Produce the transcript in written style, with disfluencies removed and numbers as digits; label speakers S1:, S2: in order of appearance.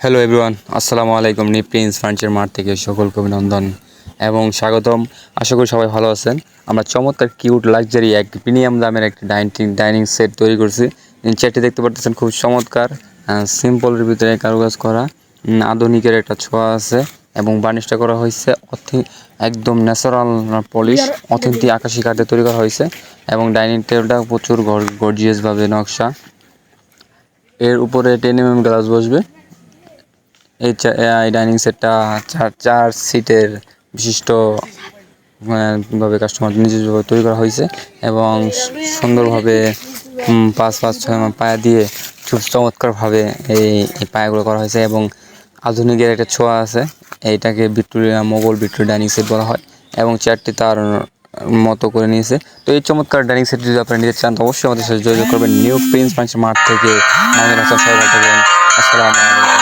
S1: Hello everyone, আসসালামু আলাইকুম। Prince furniture mart থেকে সকলকে অভিনন্দন এবং স্বাগতম। আশা করি সবাই ভালো আছেন। আমরা চমৎকার কিউট লাক্সারি এক প্রিমিয়াম দামের একটি ডাইনিং সেট তৈরি করছি। চেয়ারটি দেখতে পাচ্ছেন, খুব চমৎকার, সিম্পলের ভিতরে কারুকাজ করা, আধুনিকের একটা ছোঁয়া আছে এবং বার্নিশটা করা হয়েছে একদম ন্যাচারাল পলিশ, অথেন্টিক আকাশি কাঠে তৈরি করা হয়েছে এবং ডাইনিং টেবিলটা প্রচুর গর্জিয়াসভাবে নকশা। এর উপরে 10 mm গ্লাস বসবে। এই ডাইনিং সেটটা চার সিটের বিশিষ্ট ভাবে কাস্টমার নিজস্বভাবে তৈরি করা হয়েছে এবং সুন্দরভাবে 5-6 পায়া দিয়ে খুব চমৎকারভাবে এই পায়াগুলো করা হয়েছে এবং আধুনিকের একটা ছোঁয়া আছে। এইটাকে মোগল ভিক্টোরিয়া ডাইনিং সেট বলা হয় এবং চেয়ারটি তার মতো করে নিয়েছে। তো এই চমৎকার ডাইনিং সেট যদি আপনারা নিতে চান তো অবশ্যই আমাদের সাথে যোগাযোগ করবেন। নিউ প্রিন্স ফার্নিচার মার্ট থেকে মামুনুল হাসান, সবাই ভালো থাকবেন। আসসালামু আলাইকুম।